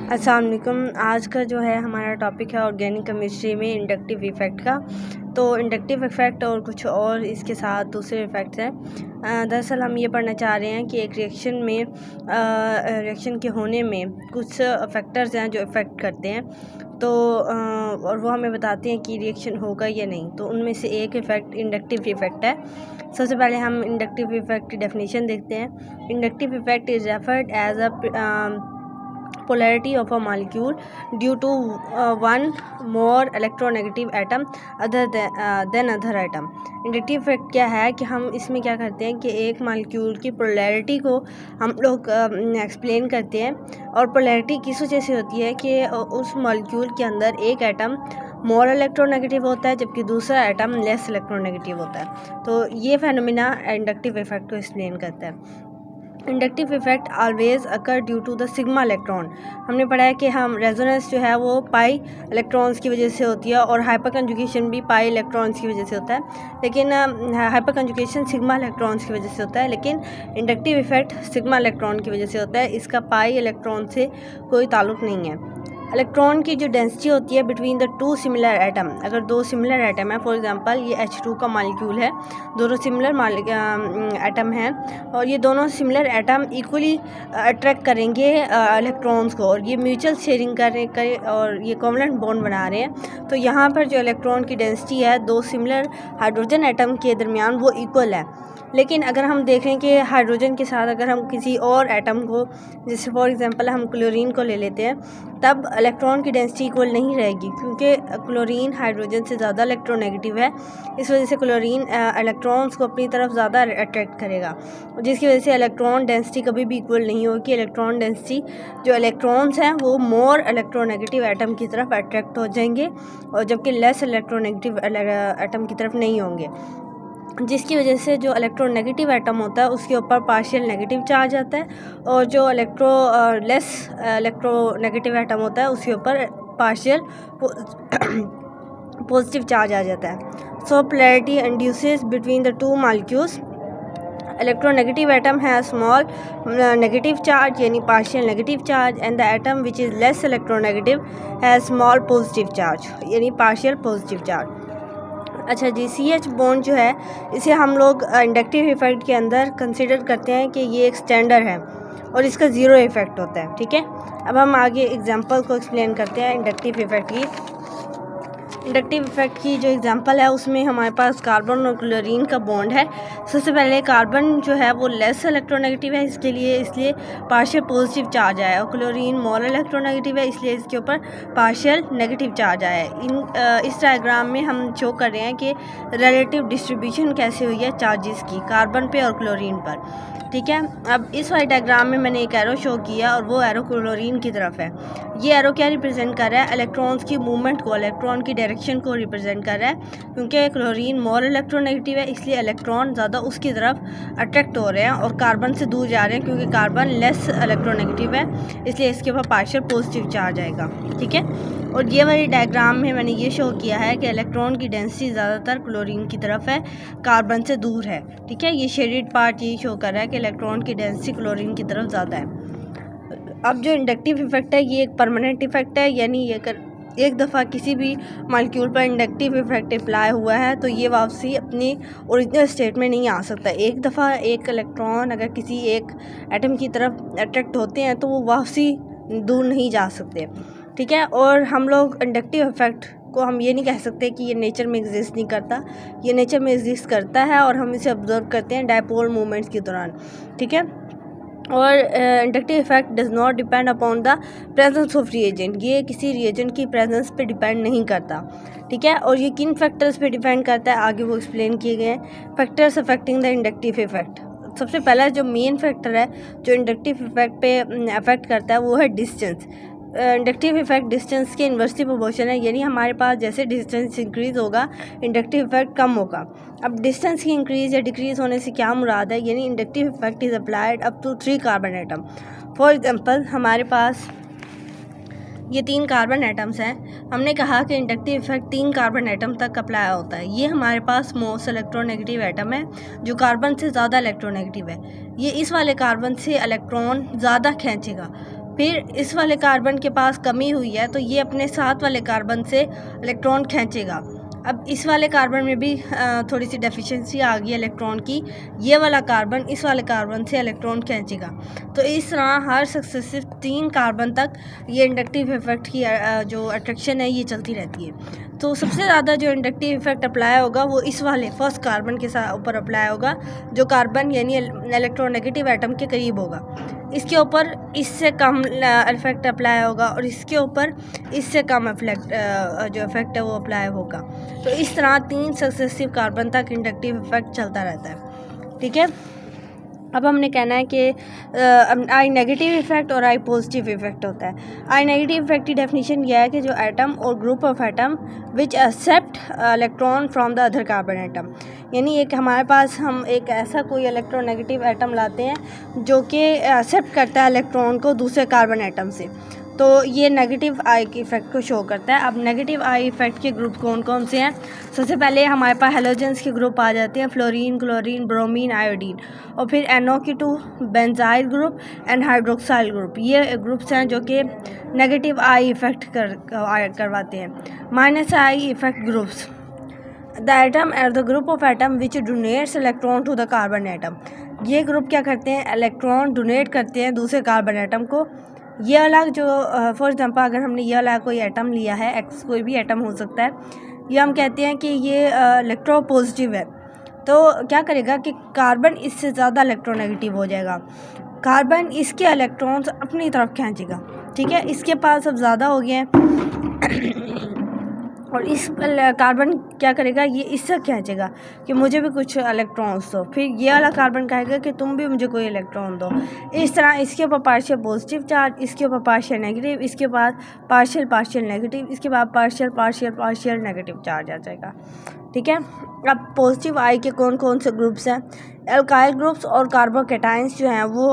अस्सलाम वालेकुम। आज का जो है हमारा टॉपिक है ऑर्गेनिक केमिस्ट्री में इंडक्टिव इफ़ेक्ट का। तो इंडक्टिव इफ़ेक्ट और कुछ और इसके साथ दूसरे इफ़ेक्ट्स हैं। दरअसल हम ये पढ़ना चाह रहे हैं कि एक रिएक्शन में रिएक्शन के होने में कुछ फैक्टर्स हैं जो इफ़ेक्ट करते हैं, तो और वो हमें बताते हैं कि रिएक्शन होगा या नहीं। तो उनमें से एक इफ़ेक्ट इंडक्टिव इफ़ेक्ट है। सबसे पहले हम इंडक्टिव इफ़ेक्ट की डेफिनेशन देखते हैं। Inductive effect is referred as polarity of a molecule due to one more electronegative atom other than other atom। Inductive effect क्या है कि हम इसमें क्या करते हैं कि एक मालिक्यूल की पोलैरिटी को हम लोग एक्सप्लेन करते हैं। और पोलैरिटी किस वजह से होती है कि उस मालिक्यूल के अंदर एक एटम मोर इलेक्ट्रोनेगेटिव होता है जबकि दूसरा एटम लेस इलेक्ट्रोनेगेटिव होता है। तो ये फेनोमेना इंडक्टिव इफेक्ट को एक्सप्लेन करता है। Inductive effect always occur due to the sigma electron. हमने पढ़ा है कि हम रेजोनेंस जो है वो पाई इलेक्ट्रॉन्स की वजह से होती है और हाइपर कंजुगेशन भी पाई इलेक्ट्रॉन्स की वजह से होता है, लेकिन हाइपर कंजुगेशन सिग्मा इलेक्ट्रॉन्स की वजह से होता है, लेकिन इंडक्टिव इफेक्ट सिग्मा इलेक्ट्रॉन की वजह से होता है। इसका पाई इलेक्ट्रॉन से कोई ताल्लुक़ नहीं है। इलेक्ट्रॉन की जो डेंसिटी होती है between the to similar atom, अगर दो सिमिलर एटम है, फॉर एग्जांपल ये H2 का मॉलिक्यूल है, दोनों सिमिलर एटम हैं और ये दोनों सिमिलर एटम इक्वली अट्रैक्ट करेंगे इलेक्ट्रॉन्स को और ये म्यूचुअल शेयरिंग करें और ये कोवलेंट बॉन्ड बना रहे हैं। तो यहाँ पर जो इलेक्ट्रॉन की डेंसिटी है दो सिमिलर हाइड्रोजन एटम के दरमियान वो इक्वल है। लेकिन अगर हम देखें कि हाइड्रोजन के साथ अगर हम किसी और एटम को, जैसे फॉर एग्जांपल हम क्लोरीन को ले लेते हैं, तब इलेक्ट्रॉन की डेंसिटी इक्वल नहीं रहेगी क्योंकि क्लोरीन हाइड्रोजन से ज़्यादा इलेक्ट्रोनेगेटिव है। इस वजह से क्लोरीन इलेक्ट्रॉन्स को अपनी तरफ ज़्यादा अट्रैक्ट करेगा, जिसकी वजह से इलेक्ट्रॉन डेंसिटी कभी भी इक्वल नहीं होगी। इलेक्ट्रॉन डेंसिटी जो इलेक्ट्रॉन्स हैं वो मोर इलेक्ट्रोनेगेटिव एटम की तरफ अट्रैक्ट हो जाएंगे और जबकि लेस इलेक्ट्रोनेगेटिव एटम की तरफ नहीं होंगे, जिसकी वजह से जो इलेक्ट्रोनेगेटिव एटम होता है उसके ऊपर पार्शियल नेगेटिव चार्ज आता है और जो लेस इलेक्ट्रोनेगेटिव एटम होता है उसके ऊपर पार्शियल पॉजिटिव चार्ज आ जाता है। So polarity induces between the two molecules. Electronegative atom है स्मॉल नेगेटिव चार्ज यानी partial negative charge and the atom which is less electronegative है स्मॉल पॉजिटिव चार्ज यानी पार्शियल पॉजिटिव चार्ज। अच्छा जी, CH bond जो है इसे हम लोग इंडक्टिव इफ़ेक्ट के अंदर कंसिडर करते हैं कि ये एक स्टैंडर्ड है और इसका ज़ीरो इफ़ेक्ट होता है। ठीक है, अब हम आगे एग्जांपल को एक्सप्लेन करते हैं इंडक्टिव इफ़ेक्ट की। इंडक्टिव इफ़ेक्ट की जो एग्जांपल है उसमें हमारे पास कार्बन और क्लोरीन का बॉन्ड है। सबसे पहले कार्बन जो है वो लेस इलेक्ट्रोनेगेटिव है, इसलिए पार्शियल पॉजिटिव चार्ज आया और क्लोरीन मोर इलेक्ट्रोनेगेटिव है इसलिए इसके ऊपर पार्शियल नेगेटिव चार्ज आया है। इस डायग्राम में हम शो कर रहे हैं कि रिलेटिव डिस्ट्रीब्यूशन कैसे हुई है चार्जेस की कार्बन पे और क्लोरीन पर। ठीक है, अब इस वाले डायग्राम में मैंने एक एरो शो किया और वो एरो क्लोरीन की तरफ है। ये एरो क्या रिप्रेजेंट कर रहा है? इलेक्ट्रॉन्स की मूवमेंट को, इलेक्ट्रॉन की डायरेक्शन को रिप्रेजेंट कर रहा है क्योंकि क्लोरीन मोर इलेक्ट्रोनेगेटिव है इसलिए इलेक्ट्रॉन ज़्यादा उसकी तरफ अट्रैक्ट हो रहे हैं और कार्बन से दूर जा रहे हैं क्योंकि कार्बन लेस इलेक्ट्रोनेगेटिव है इसलिए इसके ऊपर पार्शियल पॉजिटिव चार्ज आएगा। ठीक है, और ये वाली डायग्राम में मैंने ये शो किया है कि इलेक्ट्रॉन की डेंसिटी ज़्यादातर क्लोरीन की तरफ है, कार्बन से दूर है। ठीक है, ये शेडेड पार्ट ये शो कर रहा है कि इलेक्ट्रॉन की डेंसिटी क्लोरीन की तरफ ज़्यादा है। अब जो इंडक्टिव इफ़ेक्ट है ये एक परमानेंट इफ़ेक्ट है, यानी ये एक दफ़ा किसी भी मॉलिक्यूल पर इंडक्टिव इफ़ेक्ट अप्लाई हुआ है तो ये वापसी अपनी ओरिजिनल स्टेट में नहीं आ सकता। एक दफ़ा एक इलेक्ट्रॉन अगर किसी एक एटम की तरफ अट्रैक्ट होते हैं तो वो वापसी दूर नहीं जा सकते। ठीक है, और हम लोग इंडक्टिव इफ़ेक्ट को हम ये नहीं कह सकते कि ये नेचर में एग्जिस्ट नहीं करता, ये नेचर में एग्जिस्ट करता है और हम इसे ऑब्जर्व करते हैं डायपोल मूवमेंट्स के दौरान। ठीक है, और inductive effect does not depend upon the presence of reagent, ये किसी रिएजेंट की प्रेजेंस पे डिपेंड नहीं करता। ठीक है, और ये किन फैक्टर्स पे डिपेंड करता है आगे वो एक्सप्लेन किए गए हैं। Factors affecting the inductive effect, सबसे पहला जो मेन फैक्टर है जो इंडक्टिव इफेक्ट पे अफेक्ट करता है वो है डिस्टेंस। इंडक्टिव इफेक्ट डिस्टेंस के इन्वर्सली प्रोपोर्शन है, यानी हमारे पास जैसे डिस्टेंस इंक्रीज़ होगा इंडक्टिव इफेक्ट कम होगा। अब डिस्टेंस की इंक्रीज़ या डिक्रीज़ होने से क्या मुराद है, यानी inductive effect is applied up to 3 carbon atom. For example हमारे पास ये 3 कार्बन एटम्स हैं, हमने कहा कि इंडक्टिव इफेक्ट 3 कार्बन एटम तक अप्लाई होता है। ये हमारे पास मोस्ट इलेक्ट्रोनेगेटिव एटम है जो कार्बन से ज़्यादा इलेक्ट्रोनेगेटिव है, ये इस वाले कार्बन से इलेक्ट्रॉन ज़्यादा खींचेगा फिर इस वाले कार्बन के पास कमी हुई है तो ये अपने साथ वाले कार्बन से इलेक्ट्रॉन खींचेगा। अब इस वाले कार्बन में भी थोड़ी सी डेफिशिएंसी आ गई इलेक्ट्रॉन की, ये वाला कार्बन इस वाले कार्बन से इलेक्ट्रॉन खींचेगा। तो इस तरह हर सक्सेसिव 3 कार्बन तक ये इंडक्टिव इफेक्ट की जो अट्रैक्शन है ये चलती रहती है। तो सबसे ज़्यादा जो इंडक्टिव इफेक्ट अप्लाई होगा वो इस वाले फर्स्ट कार्बन के साथ ऊपर अप्लाई होगा, जो कार्बन यानी इलेक्ट्रोनेगेटिव एटम के करीब होगा। इसके ऊपर इससे कम इफेक्ट अप्लाई होगा और इसके ऊपर इससे कम जो इफेक्ट है वो अप्लाई होगा। तो इस तरह 3 सक्सेसिव कार्बन तक इंडक्टिव इफेक्ट चलता रहता है। ठीक है, अब हमने कहना है कि आई नेगेटिव इफेक्ट और आई पॉजिटिव इफेक्ट होता है। आई नेगेटिव इफेक्ट की डेफिनेशन यह है कि जो एटम और group of atom which accept electron from the other carbon atom, यानी एक हमारे पास हम एक ऐसा कोई इलेक्ट्रोनेगेटिव एटम लाते हैं जो कि एक्सेप्ट करता है इलेक्ट्रॉन को दूसरे कार्बन एटम से, तो ये नेगेटिव आई के इफेक्ट को शो करता है। अब नेगेटिव आई इफेक्ट के ग्रुप कौन कौन से हैं? सबसे पहले हमारे पास हेलोजेंस के ग्रुप आ जाते हैं, फ्लोरीन, क्लोरीन, ब्रोमीन, आयोडीन, और फिर NO2 benzyl group and hydroxyl group. ये ग्रुप्स हैं जो कि नेगेटिव आई इफेक्ट करवाते हैं। Minus I effect groups, the atom और the group of atom which donates electron to the carbon atom. ये ग्रुप क्या करते हैं? इलेक्ट्रॉन डोनेट करते हैं दूसरे कार्बन एटम को। ये अलग जो फॉर एग्जांपल अगर हमने ये वाला कोई एटम लिया है, एक्स कोई भी एटम हो सकता है, ये हम कहते हैं कि ये इलेक्ट्रोपॉजिटिव है, तो क्या करेगा कि कार्बन इससे ज़्यादा इलेक्ट्रोनेगेटिव हो जाएगा, कार्बन इसके इलेक्ट्रॉन्स अपनी तरफ खींचेगा। ठीक है, इसके पास अब ज़्यादा हो गए हैं और इस कार्बन क्या करेगा, ये इससे खींचेगा कि मुझे भी कुछ इलेक्ट्रॉन्स दो, फिर ये वाला कार्बन कहेगा कि तुम भी मुझे कोई इलेक्ट्रॉन दो। इस तरह इसके ऊपर पार्शियल पॉजिटिव चार्ज, इसके ऊपर पार्शियल नेगेटिव, इसके बाद पार्शियल नेगेटिव, इसके बाद पार्शियल नेगेटिव चार्ज आ जाएगा। ठीक है, अब पॉजिटिव आई के कौन कौन से ग्रुप्स हैं? एल्काइल ग्रुप्स और कार्बोकैटायंस जो हैं वो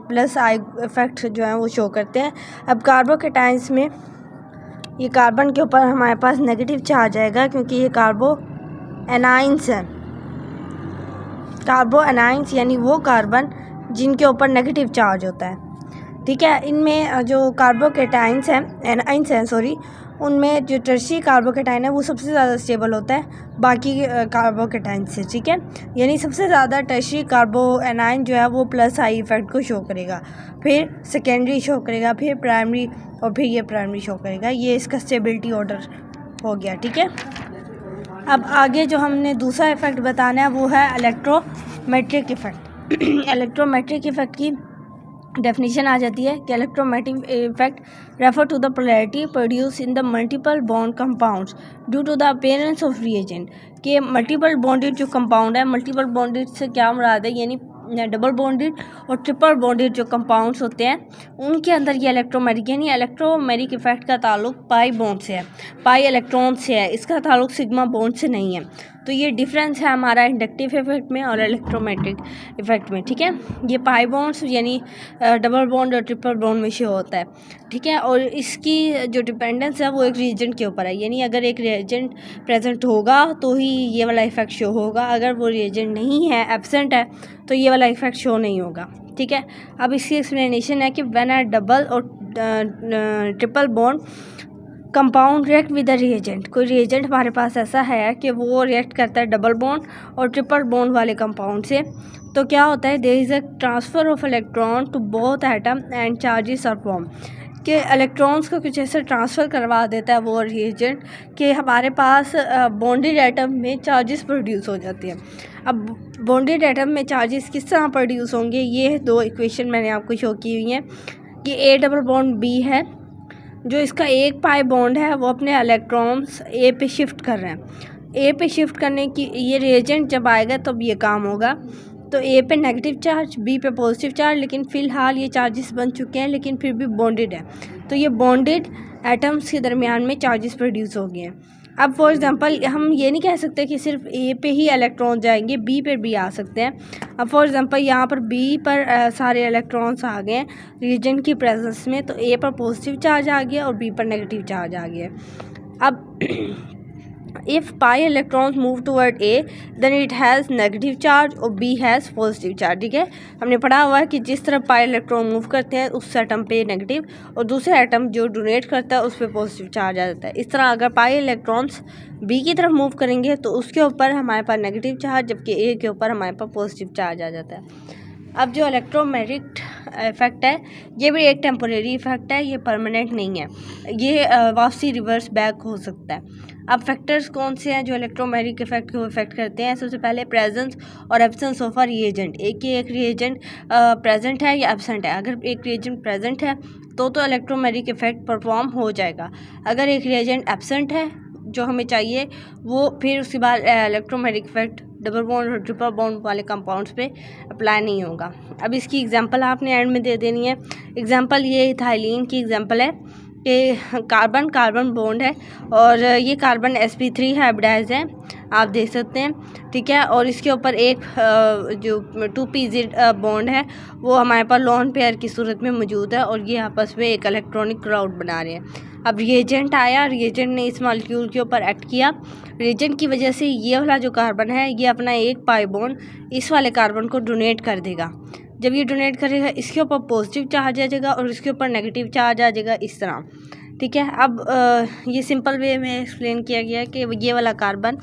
प्लस आई इफेक्ट जो है वो शो करते हैं। अब कार्बोकैटायंस में ये कार्बन के ऊपर हमारे पास नेगेटिव चार्ज आएगा क्योंकि ये कार्बो एनाइंस हैं। कार्बो एनाइंस यानी वो कार्बन जिनके ऊपर नेगेटिव चार्ज होता है। ठीक है, इनमें जो कार्बोकैटायंस हैं, एनाइंस हैं सॉरी, उनमें जो टर्शियरी कार्बोकैटायन है वो सबसे ज़्यादा स्टेबल होता है बाकी कार्बोकैटायन से। ठीक है, यानी सबसे ज़्यादा टर्शियरी कार्बो एनाइन जो है वो प्लस आई इफेक्ट को शो करेगा, फिर सेकेंडरी शो करेगा, फिर प्राइमरी, और फिर ये प्राइमरी शो करेगा। ये इसका स्टेबिलिटी ऑर्डर हो गया। ठीक है, अब आगे जो हमने दूसरा इफेक्ट बताना है वो है इलेक्ट्रोमेट्रिक इफेक्ट। इलेक्ट्रोमेट्रिक इफेक्ट की डेफिनेशन आ जाती है कि electrometric effect refer to the polarity produce in the multiple bond compounds due to the appearance of reagent. कि मल्टीपल बॉन्डेड जो कंपाउंड है, मल्टीपल बॉन्डेड से क्या मुराद है, यानी डबल बॉन्डेड और ट्रिपल बॉन्डेड जो कंपाउंड्स होते हैं उनके अंदर ये इलेक्ट्रोमेरिक यानी इलेक्ट्रोमेरिक इफेक्ट का ताल्लुक पाई बॉन्ड से है, पाई इलेक्ट्रॉन से है, इसका ताल्लुक सिग्मा बॉन्ड से नहीं है। तो ये डिफरेंस है हमारा इंडक्टिव इफेक्ट में और इलेक्ट्रोमेट्रिक इफेक्ट में। ठीक है, ये पाई बॉन्ड्स यानी डबल बॉन्ड और ट्रिपल बॉन्ड में शो होता है। ठीक है, और इसकी जो डिपेंडेंस है वो एक रिएजेंट के ऊपर है, यानी अगर एक रिएजेंट प्रेजेंट होगा तो ही ये वाला इफेक्ट शो होगा, अगर वो रिएजेंट नहीं है, एब्सेंट है, तो ये वाला इफेक्ट शो नहीं होगा। ठीक है, अब इसकी एक्सप्लेनेशन है कि व्हेन अ डबल और triple bond compound react with the reagent, कोई रिएजेंट हमारे पास ऐसा है कि वो रिएक्ट करता है डबल बॉन्ड और ट्रिपल बॉन्ड वाले कंपाउंड से, तो क्या होता है, there is a transfer of electron to both atom and charges are form. कि इलेक्ट्रॉन्स को कुछ ऐसे ट्रांसफ़र करवा देता है वो रिएजेंट कि हमारे पास बॉन्डेड एटम में चार्जेस प्रोड्यूस हो जाती हैं। अब बॉन्डेड एटम में चार्जेस किस तरह प्रोड्यूस होंगे, ये 2 इक्वेशन मैंने आपको शो की हुई हैं कि A डबल बॉन्ड B है, जो इसका एक पाई बॉन्ड है वो अपने इलेक्ट्रॉन्स A पे शिफ्ट कर रहे हैं। A पे शिफ्ट करने की ये रिएजेंट जब आएगा तब ये काम होगा। तो A पे नेगेटिव चार्ज, B पे पॉजिटिव चार्ज, लेकिन फ़िलहाल ये चार्जेस बन चुके हैं लेकिन फिर भी बॉन्डेड है, तो ये बॉन्डेड एटम्स के दरमियान में चार्जेस प्रोड्यूस हो गए हैं। अब फॉर एग्जांपल हम ये नहीं कह सकते कि सिर्फ A पे ही इलेक्ट्रॉन जाएंगे, B पे भी आ सकते हैं। अब फॉर एग्जांपल यहाँ पर B पर सारे इलेक्ट्रॉन्स आ गए रिएजेंट की प्रेजेंस में, तो A पर पॉजिटिव चार्ज आ गया और B पर नेगेटिव चार्ज आ गया। अब if pi electrons move toward A then it has negative charge और B has positive charge। ठीक है, हमने पढ़ा हुआ है कि जिस तरह पाई इलेक्ट्रॉन मूव करते हैं उस एटम पे नेगेटिव और दूसरे एटम जो डोनेट करता है उस पर पॉजिटिव चार्ज आ जाता है। इस तरह अगर पाई इलेक्ट्रॉन्स B की तरफ मूव करेंगे तो उसके ऊपर हमारे पास नेगेटिव चार्ज, जबकि A के ऊपर हमारे पास पॉजिटिव चार्ज आ जाता है। अब जो इलेक्ट्रोमैग्नेटिक इफ़ेक्ट है ये भी एक टेम्पोरेरी इफ़ेक्ट है, ये परमानेंट नहीं है, ये वापसी रिवर्स बैक हो सकता है। अब फैक्टर्स कौन से हैं जो इलेक्ट्रोमैग्नेटिक इफेक्ट को इफेक्ट करते हैं? सबसे पहले प्रेजेंस और एब्सेंस ऑफ अ रिएजेंट। एक रिएजेंट प्रेजेंट है या एब्सेंट है। अगर एक रिएजेंट प्रेजेंट है तो इलेक्ट्रोमैग्नेटिक इफेक्ट परफॉर्म हो जाएगा। अगर एक रिएजेंट एब्सेंट है जो हमें चाहिए वो फिर उसके बाद इलेक्ट्रोमैग्नेटिक इफेक्ट डबल बॉन्ड और ट्रिपल बॉन्ड वाले कंपाउंड्स पे अप्लाई नहीं होगा। अब इसकी एग्जांपल आपने एंड में दे देनी है। एग्जांपल ये इथाइलिन की एग्जांपल है कि कार्बन बॉन्ड है और ये कार्बन sp3 हाइब्रिडाइज है, आप देख सकते हैं। ठीक है, और इसके ऊपर एक जो 2pz बॉन्ड है वो हमारे पास लोन पेयर की सूरत में मौजूद है और ये आपस में एक इलेक्ट्रॉनिक क्राउड बना रहे हैं। अब रिएजेंट आया, रिएजेंट ने इस मॉलिक्यूल के ऊपर एक्ट किया। रिएजेंट की वजह से ये वाला जो कार्बन है ये अपना एक पाई बॉन्ड इस वाले कार्बन को डोनेट कर देगा। जब ये डोनेट करेगा इसके ऊपर पॉजिटिव चार्ज आ जाएगा और इसके ऊपर नेगेटिव चार्ज आ जाएगा, इस तरह। ठीक है, अब ये सिंपल वे में एक्सप्लेन किया गया है कि ये वाला कार्बन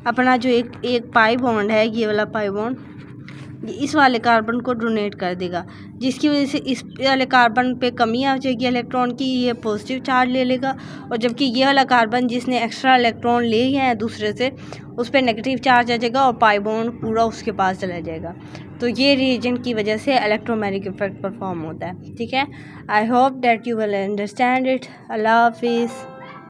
अपना जो एक पाई बॉन्ड है, ये वाला पाई बॉन्ड इस वाले कार्बन को डोनेट कर देगा, जिसकी वजह से इस वाले कार्बन पे कमी आ जाएगी इलेक्ट्रॉन की, ये पॉजिटिव चार्ज ले लेगा। और जबकि ये वाला कार्बन जिसने एक्स्ट्रा इलेक्ट्रॉन ले गए हैं दूसरे से उस पर नेगेटिव चार्ज आ जाएगा और पाई बॉन्ड पूरा उसके पास चला जाएगा। तो ये रिएजेंट की वजह से इलेक्ट्रोमैग्नेटिक इफेक्ट परफॉर्म होता है। ठीक है, I hope that you will understand it. अल्लाह हाफिज़।